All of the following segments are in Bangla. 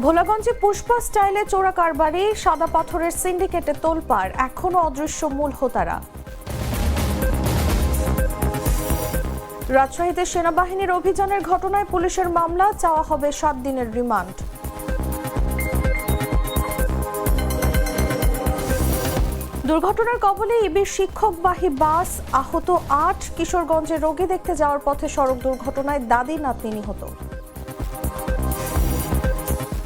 ভোলাগঞ্জে পুষ্পা স্টাইলে চোরা কারবারি, সাদা পাথরের সিন্ডিকেটে তোলপাড়, এখনো অদৃশ্য মূল হোতারা। রাজশাহীতে সেনাবাহিনীর অভিযানের ঘটনায় পুলিশের মামলা, চাওয়া হবে 7 দিনের রিমান্ড। দুর্ঘটনার কবলে ইবির শিক্ষকবাহী বাস, আহত 8। কিশোরগঞ্জে রোগী দেখতে যাওয়ার পথে সড়ক দুর্ঘটনায় দাদি নাতনি নিহত।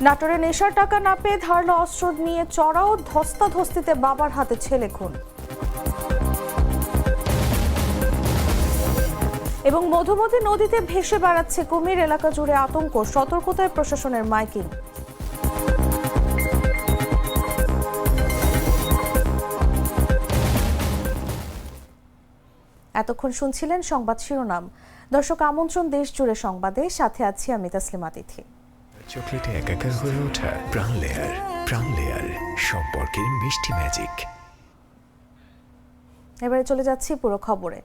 নাটোরে নেশার টাকা না পেয়ে ধারালো অস্ত্র নিয়ে চড়াও, ধস্তাধস্তিতে বাবার হাতে ছেলে খুন। এবং মধুমতি নদীতে ভেসে বেড়াচ্ছে কুমির, এলাকা জুড়ে আতঙ্ক, সতর্কতায় প্রশাসনের মাইকিং। এতক্ষণ শুনছিলেন সংবাদ শিরোনাম। দর্শক, আমন্ত্রণ দেশ জুড়ে সংবাদে, সাথে আছি আমি তাসলিমা তিথি। চকলেটে একাকার হয়ে ওঠা প্রাণ লেয়ার সম্পর্কের মিষ্টি ম্যাজিক। এবারে চলে যাচ্ছি পুরো খবরে।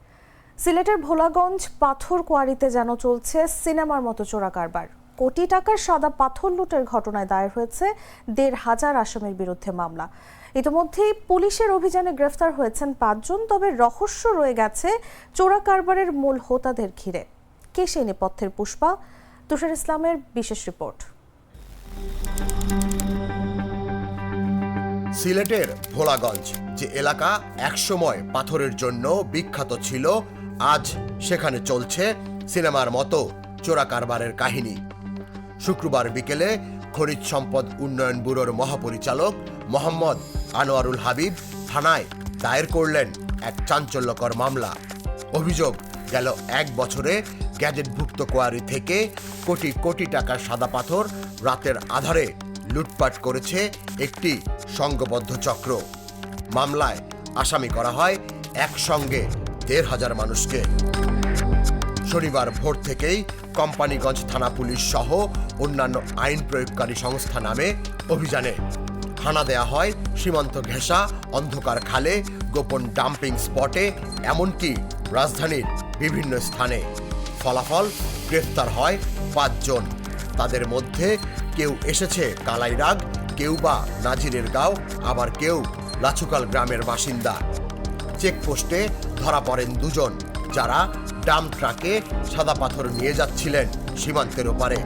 সিলেটের ভোলাগঞ্জ পাথর কোয়ারিতে যেন চলছে সিনেমার মতো চোরা কারবার। কোটি টাকার সাদা পাথর লুটের ঘটনায় দায়ের হয়েছে 1,500 আসামির বিরুদ্ধে মামলা। ইতিমধ্যেই পুলিশের অভিযানে গ্রেফতার হয়েছেন 5 জন। তবে রহস্য রয়ে গেছে চোরা কারবারের মূল হোতাদের ঘিরে। কে সেই নেপথ্যের? পুষ্পা, তুষার ইসলামের বিশেষ রিপোর্ট। সিলেটের ভোলাগঞ্জ, যে এলাকা একসময় পাথরের জন্য বিখ্যাত ছিল, আজ সেখানে চলছে সিনেমার মতো চোরা কারবারের কাহিনী। শুক্রবার বিকেলে খনিজ সম্পদ উন্নয়ন ব্যুরোর মহাপরিচালক মোহাম্মদ আনোয়ারুল হাবিব থানায় দায়ের করলেন এক চাঞ্চল্যকর মামলা। অভিযোগ, গেল 1 বছরে গ্যাজেটভুক্ত কোয়ারি থেকে কোটি কোটি টাকার সাদা পাথর রাতের আধারে লুটপাট করেছে একটি সংঘবদ্ধ চক্র। মামলায় আসামি করা হয় একসঙ্গে 1,500 মানুষকে। শনিবার ভোর থেকেই কোম্পানিগঞ্জ থানা পুলিশ সহ অন্যান্য আইন প্রয়োগকারী সংস্থা নামে অভিযানে হানা দেয়া হয় সীমান্ত ঘেঁষা অন্ধকার খালে, গোপন ডাম্পিং স্পটে, এমনকি রাজধানীর বিভিন্ন স্থানে। ফলাফল, গ্রেফতার হয় 5 জন। তাদের মধ্যে কেউ এসেছে কালাইরাগ, কেউ বা নাজিরের গাঁও, আবার কেউ লাচুকাল গ্রামের বাসিন্দা। চেকপোস্টে ধরা পড়েন 2 জন, যারা ডাম্প ট্রাকে সাদা পাথর নিয়ে যাচ্ছিলেন সীমান্তের ওপারে।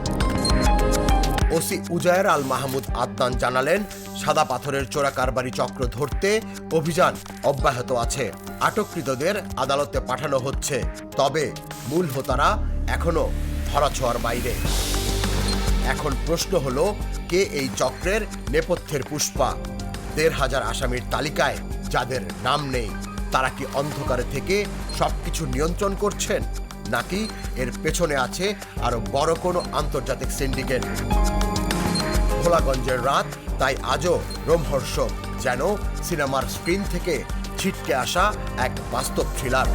ওসি উজায়ের আল মাহমুদ আদনান জানালেন, সাদা পাথরের চোরা কারবারি চক্র ধরতে অভিযান অব্যাহত আছে। আটককৃতদের আদালতে পাঠানো হচ্ছে, তবে মূল হোতারা এখনো ধরাছোঁয়ার বাইরে। এখন প্রশ্ন হলো, কে এই চক্রের নেপথ্যের পুষ্পা? 1,500 আসামির তালিকায় যাদের নাম নেই, তারা কি অন্ধকারে থেকে সবকিছু নিয়ন্ত্রণ করছেন, নাকি এর পেছনে আছে আরো বড় কোনো আন্তর্জাতিক সিন্ডিকেট? ভোলাগঞ্জের রাত তাই আজও রোমহর্ষক, যেন সিনেমার স্ক্রিন থেকে ছিটকে আসা এক বাস্তব থ্রিলার।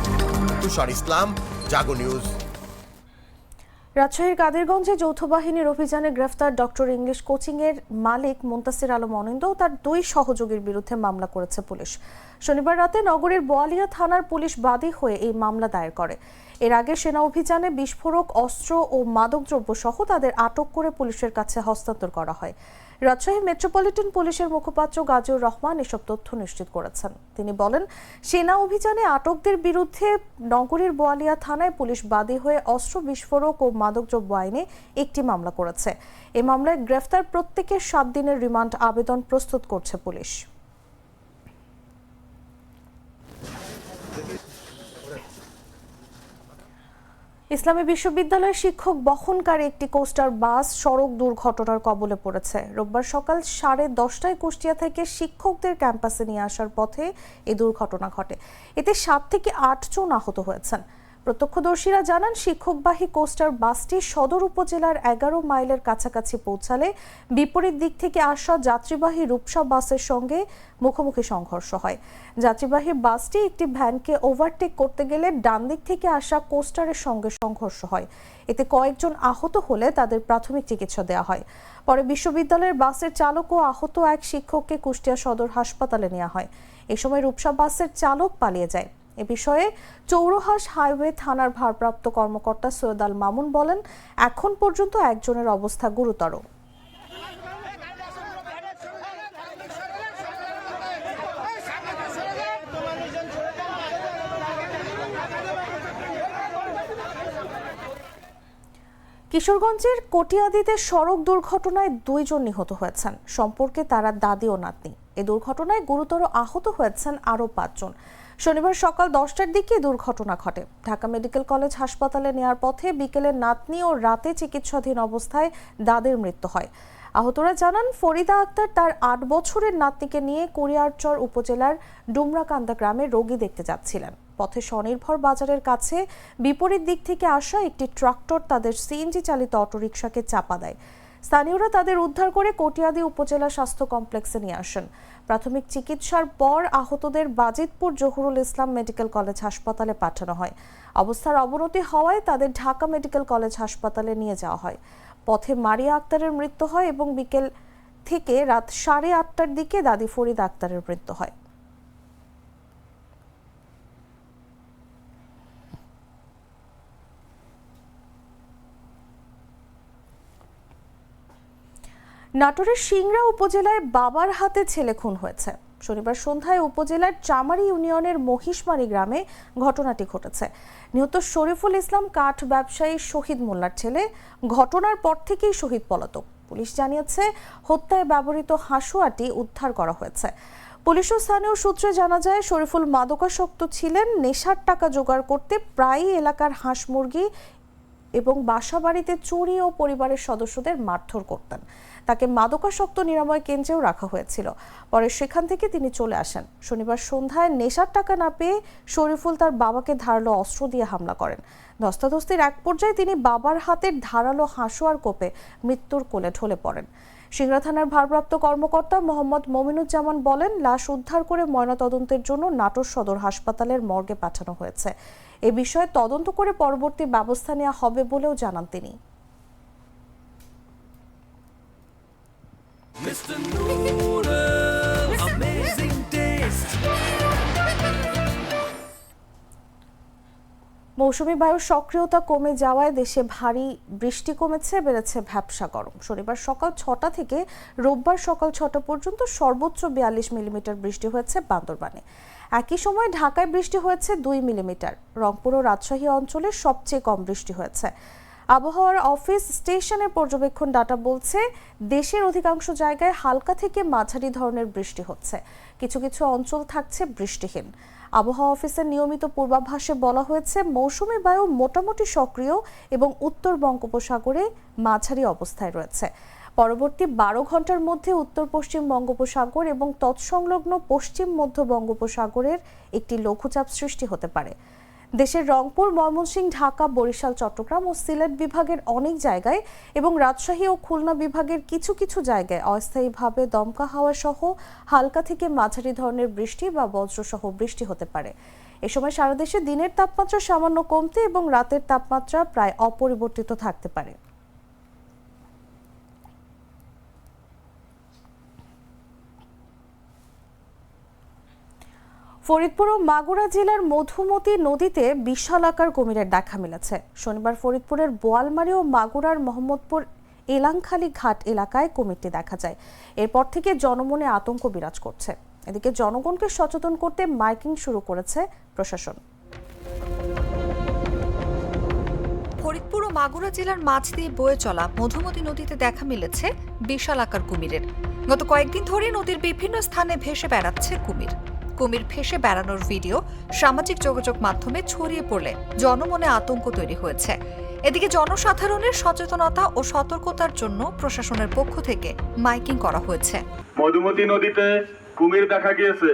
তুষার ইসলাম, জাগো নিউজ। রাজশাহীর কাদিরগঞ্জে যৌথ বাহিনীর অভিযানে গ্রেফতার ডক্টর ইংলিশ কোচিংয়ের মালিক মুন্তাসির আলম অনিন্দ ও তার 2 সহযোগীর বিরুদ্ধে মামলা করেছে পুলিশ। শনিবার রাতে নগরীর বোয়ালিয়া থানার পুলিশ বাদী হয়ে এই মামলা দায়ের করে। এর আগে সেনা অভিযানে বিস্ফোরক, অস্ত্র ও মাদকদ্রব্য সহ তাদের আটক করে পুলিশের কাছে হস্তান্তর করা হয়। রাজশাহী মেট্রোপলিটন পুলিশের মুখপাত্র গাজীউর রহমান এসব তথ্য নিশ্চিত করেছেন। তিনি বলেন, সেনা অভিযানে আটকদের বিরুদ্ধে নগরীর বোয়ালিয়া থানায় পুলিশ বাদী হয়ে অস্ত্র, বিস্ফোরক ও মাদকদ্রব্য আইনে একটি মামলা করেছে। এই মামলায় গ্রেফতার প্রত্যেকের 7 দিনের রিমান্ড আবেদন প্রস্তুত করছে পুলিশ। ইসলামী বিশ্ববিদ্যালয়ের শিক্ষক বহনকারী একটি কোস্টার বাস সড়ক দুর্ঘটনার কবলে পড়েছে। রোববার সকাল 10:30টায় কুষ্টিয়া থেকে শিক্ষকদের ক্যাম্পাসে নিয়ে আসার পথে এই দুর্ঘটনা ঘটে। এতে 7 থেকে 8 জন আহত হয়েছেন। প্রত্যক্ষদর্শীরা জানান, শিক্ষকবাহী কোস্টার বাসটি সদর উপজেলার 11 মাইলের কাছাকাছি পৌঁছালে বিপরীত দিক থেকে আসা যাত্রীবাহী রূপসা বাসের সঙ্গে মুখোমুখি সংঘর্ষ হয়। যাত্রীবাহী বাসটি একটি ভ্যানকে ওভারটেক করতে গেলে ডান দিক থেকে আসা কোস্টারের সঙ্গে সংঘর্ষ হয়। এতে কয়েকজন আহত হলে তাদের প্রাথমিক চিকিৎসা দেওয়া হয়। পরে বিশ্ববিদ্যালয়ের বাসের চালক ও আহত এক শিক্ষককে কুষ্টিয়া সদর হাসপাতালে নেওয়া হয়। এ সময় রূপসা বাসের চালক পালিয়ে যায়। এ বিষয়ে চৌরহাস হাইওয়ে থানার ভারপ্রাপ্ত কর্মকর্তা সৈয়দ আল মামুন বলেন, এখন পর্যন্ত একজনের অবস্থা গুরুতর। কিশোরগঞ্জের কটিয়াদীতে সড়ক দুর্ঘটনায় 2 জন নিহত হয়েছেন। সম্পর্কে তারা দাদি ও নাতনি। এই দুর্ঘটনায় গুরুতর আহত হয়েছেন আরও 5 জন। শনিবার সকাল 10টার দিকে দুর্ঘটনা ঘটে। ঢাকা মেডিকেল কলেজ হাসপাতালে নেয়ার পথে বিকেলে নাতনি ও রাতে চিকিৎসাধীন অবস্থায় দাদির মৃত্যু হয়। আহতরা জানান, ফরিদা আক্তার তার 8 বছরের নাতনিকে নিয়ে কুরিয়ারচর উপজেলার ডুমরাকান্দা গ্রামে রোগী দেখতে যাচ্ছিলেন। পথে স্বনির্ভর বাজারের কাছে বিপরীত দিক থেকে আসা একটি ট্রাক্টর তাদের সিএনজি চালিত অটোরিকশাকে চাপা দেয়। স্থানীয়রা তাদের উদ্ধার করে কটিয়াদী উপজেলা স্বাস্থ্য কমপ্লেক্সে নিয়ে আসেন। প্রাথমিক চিকিৎসার পর আহতদের বাজিতপুর জহুরুল ইসলাম মেডিকেল কলেজ হাসপাতালে পাঠানো হয়। অবস্থার অবনতি হওয়ায় তাদের ঢাকা মেডিকেল কলেজ হাসপাতালে নিয়ে যাওয়া হয়। পথে মারিয়া আক্তারের মৃত্যু হয় এবং বিকেল থেকে রাত 8:30টার দিকে দাদি ফরিদা আক্তারের মৃত্যু হয়। নাটোরের সিংড়া উপজেলায় বাবার হাতে ছেলে খুন হয়েছে। শনিবার সন্ধ্যায় উপজেলার চামারি ইউনিয়নের মহিষমারি গ্রামে ঘটনাটি ঘটেছে। নিহত শরীফুল ইসলাম কাঠ ব্যবসায়ী শহীদ মোল্লার ছেলে। ঘটনার পর থেকেই শহীদ পলাতক। পুলিশ জানিয়েছে, হত্যায় ব্যবহৃত হাসুয়াটি উদ্ধার করা হয়েছে। পুলিশ ও স্থানীয় সূত্রে জানা যায়, শরীফুল মাদকাসক্ত ছিলেন। নেশার টাকা জোগাড় করতে প্রায়ই এলাকার হাঁস মুরগি এবং বাসা বাড়িতে চুরি ও পরিবারের সদস্যদের মারধর করতেন। তাকে মাদকাসক্ত নিরাময় কেন্দ্রেও রাখা হয়েছিল। পরে সেখান থেকে তিনি চলে আসেন। শনিবার সন্ধ্যায় নেশার টাকা না পেয়ে শরীফুল তার বাবাকে ধারালো অস্ত্র দিয়ে হামলা করেন। ধস্তাধস্তির এক পর্যায়ে তিনি বাবার হাতের ধারালো হাসুয়ার কোপে মৃত্যুর কোলে ঢলে পড়েন। সিংড়া থানার ভারপ্রাপ্ত কর্মকর্তা মোহাম্মদ মমিনুজ্জামান বলেন, লাশ উদ্ধার করে ময়নাতদন্তের জন্য নাটোর সদর হাসপাতালের মর্গে পাঠানো হয়েছে। এ বিষয়ে তদন্ত করে পরবর্তী ব্যবস্থা নেওয়া হবে বলেও জানান তিনি। মৌসুমী বায়ুর সক্রিয়তা কমে যাওয়ায় দেশে ভারী বৃষ্টি কমেছে, বেড়েছে ভ্যাপসা গরম। শনিবার সকাল 6টা থেকে রোববার সকাল 6টা পর্যন্ত সর্বোচ্চ 42 মিলিমিটার বৃষ্টি হয়েছে বান্দরবানে। একই সময় ঢাকায় বৃষ্টি হয়েছে 2 মিলিমিটার। রংপুর ও রাজশাহী অঞ্চলে সবচেয়ে কম বৃষ্টি হয়েছে। আবহাওয়ার অফিস স্টেশনের পর্যবেক্ষণ ডাটা বলছে, দেশের অধিকাংশ জায়গায় হালকা থেকে মাঝারি ধরনের বৃষ্টি হচ্ছে। কিছু কিছু অঞ্চল থাকছে বৃষ্টিহীন। আবহাওয়া অফিসের নিয়মিত পূর্বাভাসে বলা হয়েছে, মৌসুমী বায়ু মোটামুটি সক্রিয় এবং উত্তর বঙ্গোপসাগরে মাঝারি অবস্থায় রয়েছে। পরবর্তী 12 ঘন্টার মধ্যে উত্তর পশ্চিম বঙ্গোপসাগর এবং তৎসংলগ্ন পশ্চিম মধ্য বঙ্গোপসাগরের একটি লঘুচাপ সৃষ্টি হতে পারে। দেশের রংপুর, ময়মনসিংহ, ঢাকা, বরিশাল, চট্টগ্রাম ও সিলেট বিভাগের অনেক জায়গায় এবং রাজশাহী ও খুলনা বিভাগের কিছু কিছু জায়গায় অস্থায়ীভাবে দমকা হাওয়া সহ হালকা থেকে মাঝারি ধরনের বৃষ্টি বা বজ্রসহ বৃষ্টি হতে পারে। এ সময় সারা দেশে দিনের তাপমাত্রা সামান্য কমতে এবং রাতের তাপমাত্রা প্রায় অপরিবর্তিত থাকতে পারে। ফরিদপুর ও মাগুরা জেলার মধুমতি নদীতে বিশাল আকার কুমিরের দেখা মিলেছে। শনিবার ফরিদপুরের বোয়ালমারী ও মাগুরার মোহাম্মদপুর এলাংখালী ঘাট এলাকায় কুমিরটি দেখা যায়। এরপর থেকে জনমনে আতঙ্ক বিরাজ করছে। এদিকে জনগণকে সচেতন করতে মাইকিং শুরু করেছে প্রশাসন। ফরিদপুর ও মাগুরা জেলার মাছ দিয়ে বয়ে চলা মধুমতি নদীতে দেখা মিলেছে বিশাল আকার কুমিরের। গত কয়েকদিন ধরে নদীর বিভিন্ন স্থানে ভেসে বেড়াচ্ছে কুমির। কুমির ভেসে বেড়ানোর ভিডিও সামাজিক যোগাযোগ মাধ্যমে ছড়িয়ে পড়লে জনমনে আতঙ্ক তৈরি হয়েছে। এদিকে জনসাধারণের সচেতনতা ও সতর্কতার জন্য প্রশাসনের পক্ষ থেকে মাইকিং করা হয়েছে। মধুমতি নদীতে কুমির দেখা গিয়েছে,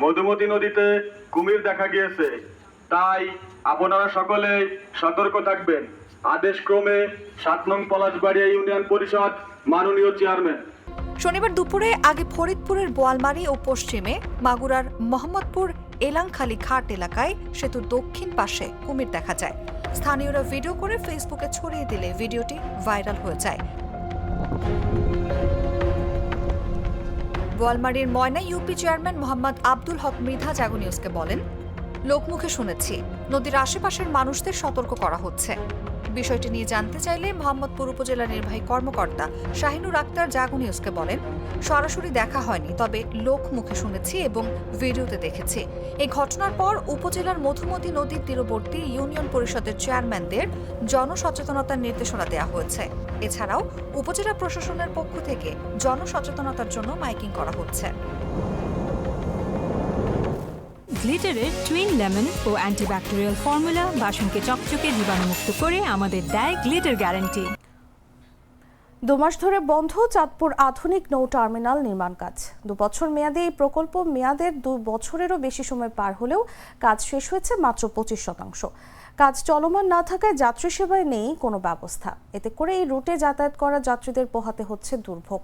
মধুমতি নদীতে কুমির দেখা গিয়েছে, তাই আপনারা সকলে সতর্ক থাকবেন। আদেশ ক্রমে 7 নং পলাশবাড়িয়া ইউনিয়ন পরিষদ মাননীয় চেয়ারম্যান। শনিবার দুপুরে আগে ফরিদপুরের বোয়ালমারী ও পশ্চিমে মাগুরার মোহাম্মদপুর এলাংখালী ঘাট এলাকায় সেতুর দক্ষিণ পাশে কুমির দেখা যায়। স্থানীয়রা ভিডিও করে ফেসবুকে ছড়িয়ে দিলে ভিডিওটি ভাইরাল হয়ে যায়। বোয়ালমারীর ময়না ইউপি চেয়ারম্যান মোহাম্মদ আব্দুল হক মৃধা জাগো নিউজকে বলেন, লোকমুখে শুনেছি নদীর আশেপাশের মানুষদের সতর্ক করা হচ্ছে। বিষয়টি নিয়ে জানতে চাইলে মোহাম্মদপুর উপজেলা নির্বাহী কর্মকর্তা শাহিনুর আক্তার জাগো নিউজকে বলেন, সরাসরি দেখা হয়নি, তবে লোক মুখে শুনেছি এবং ভিডিওতে দেখেছি। এই ঘটনার পর উপজেলার মধুমতি নদীর তীরবর্তী ইউনিয়ন পরিষদের চেয়ারম্যানদের জনসচেতনতার নির্দেশনা দেওয়া হয়েছে। এছাড়াও উপজেলা প্রশাসনের পক্ষ থেকে জনসচেতনতার জন্য মাইকিং করা হচ্ছে। গ্লিটারের টুইন লেমন ও অ্যান্টিব্যাকটেরিয়াল ফর্মুলা বাসনকে চকচকে জীবাণুমুক্ত করে আমাদের দেয় গ্লিটার গ্যারান্টি। 2 মাস ধরে বন্ধ চাঁদপুর আধুনিক নৌ টার্মিনাল নির্মাণ কাজ। 2 বছর মেয়াদী এই প্রকল্প মেয়াদের 2 বছরেরও বেশি সময় পার হলেও কাজ শেষ হয়েছে মাত্র 25%। কাজ চলমান না থাকায় যাত্রী সেবায় নেই কোনো ব্যবস্থা। এতে করে এই রুটে যাতায়াত করা যাত্রীদের পোহাতে হচ্ছে দুর্ভোগ।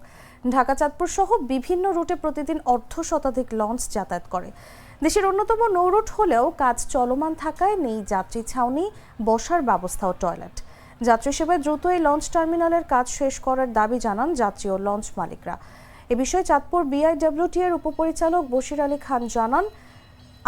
ঢাকা চাঁদপুর সহ বিভিন্ন রুটে প্রতিদিন অর্ধশতাধিক লঞ্চ যাতায়াত করে। দেশের অন্যতম নৌরুট হলেও কাজ চলমান থাকায় নেই যাত্রী ছাউনি, বসার ব্যবস্থা ও টয়লেট। যাত্রী সেবায় দ্রুত এই লঞ্চ টার্মিনালের কাজ শেষ করার দাবি জানান যাত্রী ও লঞ্চ মালিকরা। এ বিষয়ে চাঁদপুর বিআইডব্লিউটি এর উপপরিচালক বশির আলী খান জানান,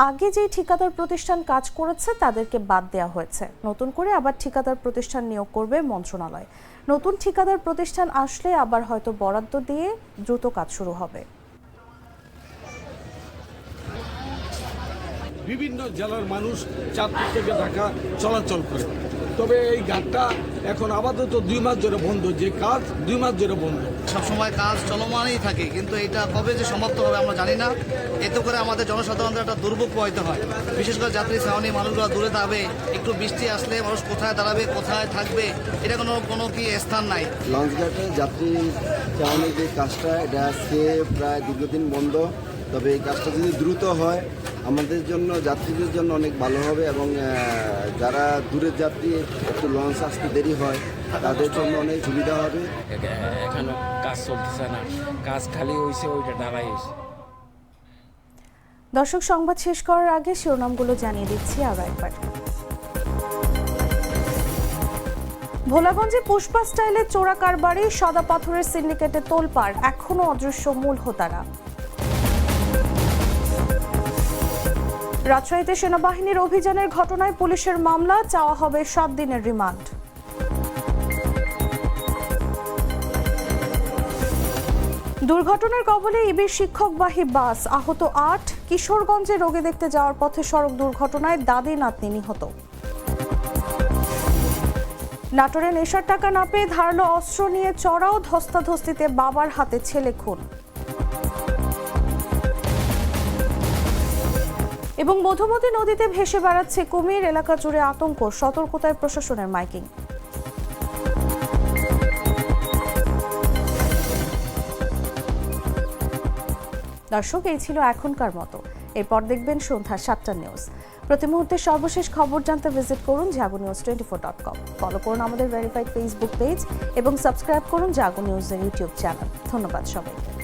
আগে যেই ঠিকাদার প্রতিষ্ঠান কাজ করেছে তাদেরকে বাদ দেওয়া হয়েছে। নতুন করে আবার ঠিকাদার প্রতিষ্ঠান নিয়োগ করবে মন্ত্রণালয়। নতুন ঠিকাদার প্রতিষ্ঠান আসলে আবার হয়তো বরাদ্দ দিয়ে দ্রুত কাজ শুরু হবে। বিভিন্ন জেলার মানুষ চাঁদপুর থেকে ঢাকা চলাচল করে, তবে এই ঘাটটা এখন আপাতত 2 মাস ধরে বন্ধ। যে কাজ 2 মাস ধরে বন্ধ, সবসময় কাজ চলমানই থাকে, কিন্তু এটা কবে যে সমাপ্ত হবে আমরা জানি না। এতে করে আমাদের জনসাধারণদের একটা দুর্ভোগ পোহাইতে হয়। বিশেষ করে যাত্রী ছাউনি, মানুষগুলো দূরে থাকবে, একটু বৃষ্টি আসলে মানুষ কোথায় দাঁড়াবে, কোথায় থাকবে, এটা কোনো কি স্থান নাই। লঞ্চঘাটে যাত্রী ছাউনি যে কাজটা, এটা সে প্রায় দীর্ঘদিন বন্ধ। তবে এই কাজটা যদি দ্রুত হয় আমাদের জন্য, যাত্রীদের জন্য অনেক ভালো হবে, এবং যারা দূরের যাত্রী একটু লঞ্চ আসতে দেরি হয় তাদের জন্য অনেক সুবিধা হবে। এখনো কাজ চলতেছে না, কাজ খালি হয়েছে, ওইটা দাঁড়াই হয়েছে। দর্শক, সংবাদ শেষ করার আগে শিরোনামগুলো জানিয়ে দিচ্ছি আরও একবার। ভোলাগঞ্জে পুষ্পা স্টাইলে চোরা কারবারি, সাদা পাথরের সিন্ডিকেটে তোলপাড়, এখনো অদৃশ্য মূল হোতারা। রাজশাহীতে সেনাবাহিনীর অভিযানের ঘটনায় পুলিশের মামলা, চাওয়া হবে 7 দিনের রিমান্ড। দুর্ঘটনার কবলে ইবির শিক্ষকবাহী বাস, আহত 8। কিশোরগঞ্জে রোগী দেখতে যাওয়ার পথে সড়ক দুর্ঘটনায় দাদি নাতনি নিহত। নাটোরে নেশার টাকা না পেয়ে ধারালো অস্ত্র নিয়ে চড়াও, ধস্তাধস্তিতে বাবার হাতে ছেলে খুন। এবং মধুমতি নদীতে ভেসে বেড়াচ্ছে কুমির, এলাকা জুড়ে আতঙ্ক, সতর্কতায় প্রশাসনের মাইকিং। দর্শক, এই ছিল এখনকার মতো। এরপর দেখবেন সন্ধ্যা 7টা নিউজ। প্রতি মুহূর্তে সর্বশেষ খবর জানতে ভিজিট করুন jagonews24.com। ফলো করুন আমাদের ভেরিফাইড ফেসবুক পেজ এবং সাবস্ক্রাইব করুন জাগো নিউজের ইউটিউব চ্যানেল। ধন্যবাদ সবাইকে।